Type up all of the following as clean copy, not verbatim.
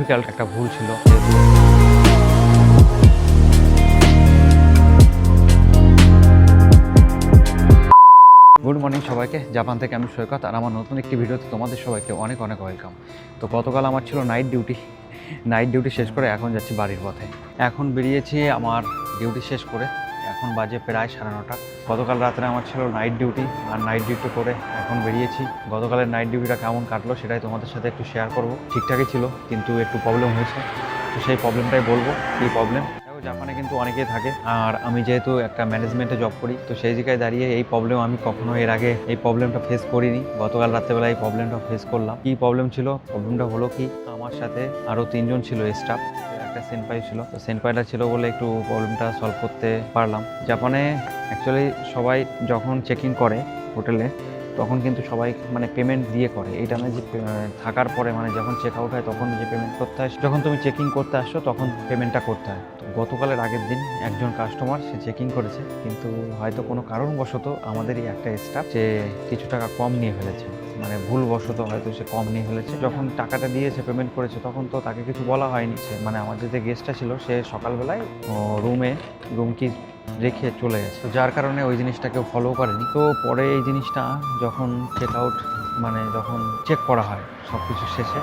Difficult একটা ভুল ছিল। গুড মর্নিং সবাইকে, জাপান থেকে আমি সৈকত, আর আমার নতুন একটি ভিডিওতে তোমাদের সবাইকে অনেক অনেক ওয়েলকাম। তো গতকাল আমার ছিল নাইট ডিউটি শেষ করে এখন যাচ্ছি বাড়ির পথে। এখন বেরিয়েছি আমার ডিউটি শেষ করে, এখন বাজে প্রায় 9:30। গতকাল রাত্রে আমার ছিল নাইট ডিউটি, আর নাইট ডিউটি করে এখন বেরিয়েছি। গতকালের নাইট ডিউটিটা কেমন কাটলো সেটাই তোমাদের সাথে একটু শেয়ার করব। ঠিকঠাকই ছিল, কিন্তু একটু প্রবলেম হয়েছে, তো সেই প্রবলেমটাই বলবো। কী প্রবলেম? জাপানে কিন্তু অনেকেই থাকে, আর আমি যেহেতু একটা ম্যানেজমেন্টে জব করি, তো সেই জায়গায় দাঁড়িয়ে এই প্রবলেম আমি কখনো এর আগে এই প্রবলেমটা ফেস করিনি। গতকাল রাত্রেবেলা এই প্রবলেমটা ফেস করলাম। কি প্রবলেম ছিল? প্রবলেমটা হলো কি, আমার সাথে আরও 3জন ছিল স্টাফ, একটা সেনপাই ছিল। তো সেনপাইটা ছিল বলে একটু প্রবলেমটা সলভ করতে পারলাম। জাপানে অ্যাকচুয়ালি সবাই যখন চেকিং করে হোটেলে, তখন কিন্তু সবাই মানে পেমেন্ট দিয়ে করে। এইটা না যে থাকার পরে মানে যখন চেক আউট হয় তখন যে পেমেন্ট করতে হয়, যখন তুমি চেকিং করতে আসছো তখন পেমেন্টটা করতে হয়। তো গতকালের আগের দিন একজন কাস্টমার সে চেকিং করেছে, কিন্তু হয়তো কোনো কারণবশত আমাদেরই একটা স্টাফ যে কিছু টাকা কম নিয়ে ফেলেছে, মানে ভুলবশত হয়তো সে কম নিয়ে ফেলেছে। যখন টাকাটা দিয়েছে, পেমেন্ট করেছে, তখন তো তাকে কিছু বলা হয়নি। মানে আমাদের যে গেস্টটা ছিল সে সকালবেলায় রুম কি রেখে চলে গেছে, তো যার কারণে ওই জিনিসটা কেউ ফলো করেনি। তো পরে এই জিনিসটা যখন চেক আউট মানে যখন চেক করা হয় সব কিছু শেষে,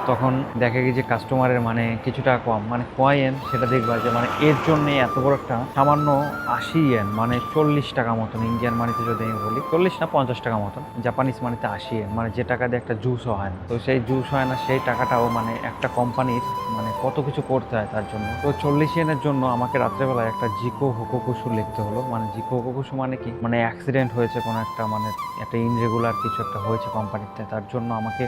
তখন দেখা গেছে কাস্টমারের মানে কিছুটা কম, মানে কয়েন সেটা দেখবা যে মানে এর জন্যে এত বড় একটা সামান্য 80 ইয়েন, মানে 40 টাকা মতন, ইন্ডিয়ান মানিতে যদি আমি বলি 40 না 50 টাকা মতন, জাপানিজ মানিতে 80 ইয়েন, মানে যে টাকা দিয়ে একটা জুসও হয় না। তো সেই জুস হয় না, সেই টাকাটাও মানে একটা কোম্পানির মানে কত কিছু করতে হয় তার জন্য। তো 40 ইয়েনের জন্য আমাকে রাত্রেবেলায় একটা জিকো হোকোকুশু লিখতে হলো। মানে জিকো হোকোকুশু মানে কি, মানে অ্যাক্সিডেন্ট হয়েছে কোনো একটা, মানে একটা ইনরেগুলার কিছু একটা হয়েছে কোম্পানিতে, তার জন্য আমাকে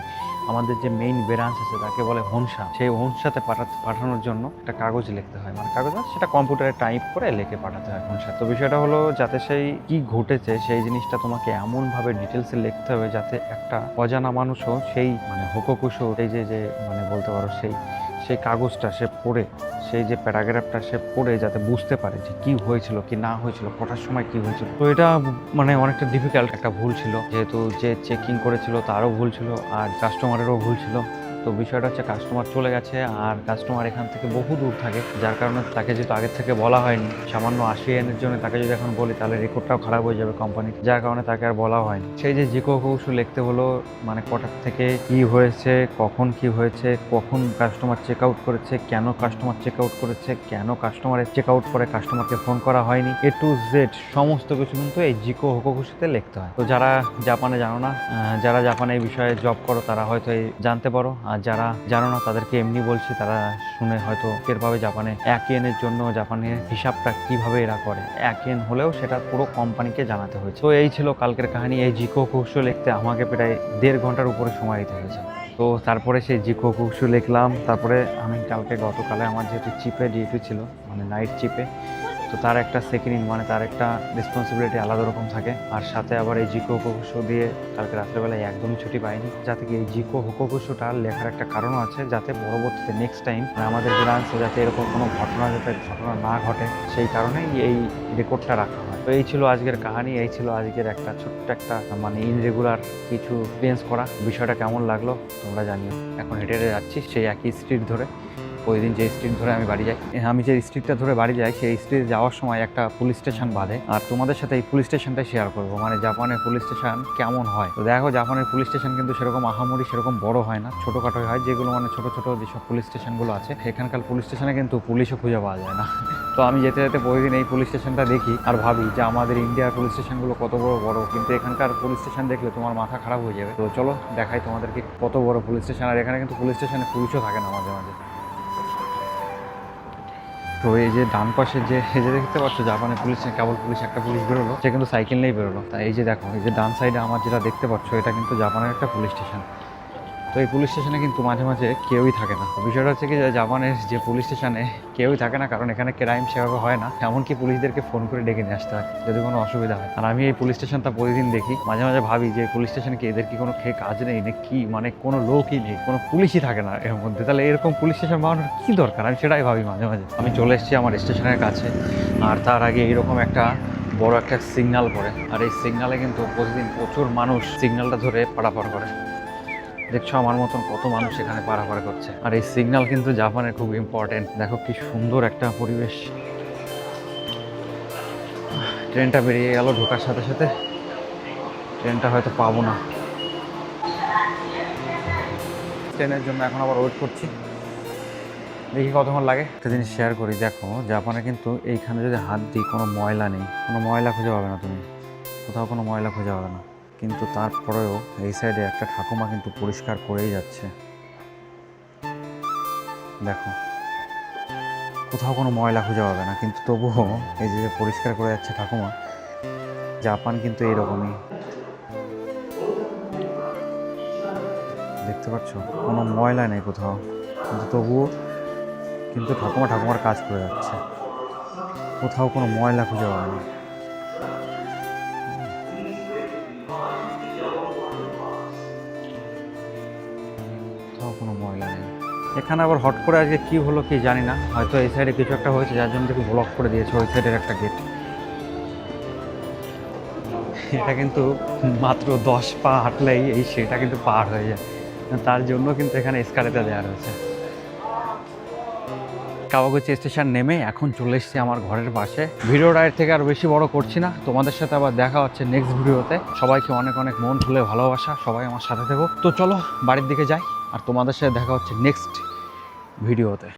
আমাদের যে মেইন ব্রাঞ্চ আছে তাকে বলে হোনসা, সেই হোনসাতে পাঠানোর জন্য একটা কাগজ লিখতে হয়। মানে কাগজ না, সেটা কম্পিউটারে টাইপ করে লিখে পাঠাতে হয় হোনসা। তো বিষয়টা হলো যাতে সেই কি ঘটেছে সেই জিনিসটা তোমাকে এমনভাবে ডিটেলসে লিখতে হবে যাতে একটা অজানা মানুষও সেই মানে হোকোকুশো এই যে মানে বলতে পারো সেই কাগজটা সে পড়ে, সেই যে প্যারাগ্রাফটা সে পড়ে যাতে বুঝতে পারে যে কি হয়েছিল কি না হয়েছিল, কটার সময় কি হয়েছিল। তো এটা মানে অনেকটা ডিফিকাল্ট একটা ভুল ছিল, যেহেতু যে চেকিং করেছিল তারও ভুল ছিল আর কাস্টমারেরও ভুল ছিল। তো বিষয়টা হচ্ছে কাস্টমার চলে গেছে, আর কাস্টমার এখান থেকে বহু দূর থাকে, যার কারণে তাকে যেহেতু আগের থেকে বলা হয়নি, সামান্য 80 ইয়েনের জন্য তাকে যদি এখন বলি তাহলে রেকর্ডটাও খারাপ হয়ে যাবে কোম্পানির, যার কারণে তাকে আর বলা হয়নি। সেই যে জিকো কৌশু লিখতে হলো, মানে কটার থেকে কি হয়েছে, কখন কি হয়েছে, কখন কাস্টমার চেক আউট করেছে, কেন কাস্টমার চেক আউট করেছে, কেন কাস্টমারের চেক আউট করে কাস্টমারকে ফোন করা হয়নি, এ টু জেড সমস্ত কিছু কিন্তু এই জিকো হোকোকুশুতে লিখতে হয়। তো যারা জাপানে জানো না, যারা জাপানে এই বিষয়ে জব করো তারা হয়তো জানতে পারো, আর যারা জানো না তাদেরকে এমনি বলছি, তারা শুনে হয়তো টের পাবে জাপানে 1 ইয়েনের জন্য জাপানের হিসাবটা কিভাবে এরা করে। 1 ইয়েন হলেও সেটা পুরো কোম্পানিকে জানাতে হয়েছে। তো এই ছিল কালকের কাহিনী। এই জিকো কৌশল লিখতে আমাকে প্রায় 1.5 ঘন্টার উপরে সময় দিতে হয়েছে। তো তারপরে সেই জিকো কৌশল লিখলাম। তারপরে আমি গতকালে আমার যেহেতু চিপে ডিউটি ছিল, মানে নাইট চিপে, তো তার একটা সেকেন্ড মানে তার একটা রেসপন্সিবিলিটি আলাদা রকম থাকে। আর সাথে আবার এই জিকো হোকোকুশু দিয়ে কালকে রাত্রেবেলায় একদমই ছুটি পাইনি, যাতে কি এই জিকো হোকোকুশুটা লেখার একটা কারণ আছে, যাতে পরবর্তীতে নেক্সট টাইম আমাদের ব্রাঞ্চে যাতে এরকম কোনো ঘটনা না ঘটে, সেই কারণেই এই রেকর্ডটা রাখা হয়। তো এই ছিল আজকের কাহিনী, এই ছিল আজকের একটা ছোট্ট একটা মানে ইনরেগুলার কিছু এক্সপিরিয়েন্স করা। বিষয়টা কেমন লাগলো তোমরা জানিও। এখন হেঁটে হেঁটে যাচ্ছি সেই একই স্ট্রিট ধরে, ওই দিন যে স্ট্রিট ধরে আমি বাড়ি যাই, আমি যে স্ট্রিটটা ধরে বাড়ি যাই সেই স্ট্রিট যাওয়ার সময় একটা পুলিশ স্টেশন বাঁধে, আর তোমাদের সাথে এই পুলিশ স্টেশনটাই শেয়ার করবো, মানে জাপানের পুলিশ স্টেশন কেমন হয়। তো দেখো, জাপানের পুলিশ স্টেশন কিন্তু সেরকম আহামরি সেরকম বড় হয় না, ছোটোখাটোই হয়, যেগুলো মানে ছোটো ছোটো যেসব পুলিশ স্টেশনগুলো আছে, এখানকার পুলিশ স্টেশনে কিন্তু পুলিশও খুঁজে পাওয়া যায় না। তো আমি যেতে যেতে প্রতিদিন এই পুলিশ স্টেশনটা দেখি আর ভাবি যে আমাদের ইন্ডিয়ার পুলিশ স্টেশনগুলো কত বড় বড়, কিন্তু এখানকার পুলিশ স্টেশন দেখলে তোমার মাথা খারাপ হয়ে যাবে। তো চলো দেখাই তোমাদেরকে কত বড় পুলিশ স্টেশন, আর এখানে কিন্তু পুলিশ স্টেশনে পুলিশও থাকে না মাঝে মাঝে। তো এই যে ডান পাশে যে দেখতে পাচ্ছ জাপানের পুলিশ, কেবল পুলিশ একটা পুলিশ বেরোলো, সে কিন্তু সাইকেল নিয়েই বেরোলো। তাই এই যে দেখো, এই যে ডান সাইডে আমার যেটা দেখতে পাচ্ছ, এটা কিন্তু জাপানের একটা পুলিশ স্টেশন। তো এই পুলিশ স্টেশনে কিন্তু মাঝে মাঝে কেউই থাকে না। বিষয়টা হচ্ছে কি, জাপানের যে পুলিশ স্টেশনে কেউই থাকে না, কারণ এখানে ক্রাইম সেভাবে হয় না, এমনকি পুলিশদেরকে ফোন করে ডেকে নিয়ে আসতে হয় যদি কোনো অসুবিধা হয়। আর আমি এই পুলিশ স্টেশনটা প্রতিদিন দেখি, মাঝে মাঝে ভাবি যে পুলিশ স্টেশনে কি এদের কি কোনো খেয়ে কাজ নেই না কি, মানে কোনো লোকই নেই, কোনো পুলিশই থাকে না এর মধ্যে, তাহলে এরকম পুলিশ স্টেশন বানানোর কী দরকার, আমি সেটাই ভাবি মাঝে মাঝে। আমি চলে এসেছি আমার স্টেশনের কাছে, আর তার আগে এরকম একটা বড় একটা সিগন্যাল পড়ে, আর এই সিগন্যালে কিন্তু প্রতিদিন প্রচুর মানুষ সিগন্যালটা ধরে পারাপার করে। দেখছো আমার মতন কত মানুষ এখানে পারাপার করছে। আর এই সিগন্যাল কিন্তু জাপানের খুব ইম্পর্টেন্ট। দেখো কি সুন্দর একটা পরিবেশ। ট্রেনটা বেরিয়ে গেল, ঢোকার সাথে সাথে ট্রেনটা হয়তো পাবো না। ট্রেনের জন্য এখন আবার ওয়েট করছি, দেখি কতক্ষণ লাগে। একটা জিনিস শেয়ার করি, দেখো জাপানে কিন্তু এইখানে যদি হাত দিই কোনো ময়লা নেই, কোনো ময়লা খুঁজে পাবে না তুমি, কোথাও কোনো ময়লা খুঁজে পাবে না। কিন্তু তারপরেও এই সাইডে একটা ঠাকুমা কিন্তু পরিষ্কার করেই যাচ্ছে, দেখো কোথাও কোনো ময়লা খুঁজে পাবে না, কিন্তু তবুও এই যে পরিষ্কার করে যাচ্ছে ঠাকুমা। জাপান কিন্তু এইরকমই, দেখতে পাচ্ছ কোনো ময়লা নেই কোথাও, কিন্তু তবুও কিন্তু ঠাকুমার কাজ করে যাচ্ছে, কোথাও কোনো ময়লা খুঁজে পাবে না। কোথাও কোনো ময়লা নেই। এখানে আবার হট করে আজকে কি হলো কি জানি না, হয়তো এই সাইডে কিছু একটা হয়েছে যার জন্য দেখি ব্লক করে দিয়েছে ওই সাইডের একটা গেট। এটা কিন্তু মাত্র 10 পা হাঁটলেই এই সেটা কিন্তু পার হয়ে যায়, তার জন্য কিন্তু এখানে এসকালেটর দেওয়া রয়েছে। কাওয়াগুচি স্টেশন নেমে এখন চলে এসেছি আমার ঘরের পাশে। ভিডিওটা এর থেকে আর বেশি বড় করছি না, তোমাদের সাথে আবার দেখা হচ্ছে নেক্সট ভিডিওতে। সবাইকে অনেক অনেক মন খুলে ভালোবাসা, সবাই আমার সাথে থেকো। তো চলো বাড়ির দিকে যাই, আর তোমাদের সাথে দেখা হচ্ছে নেক্সট ভিডিওতে।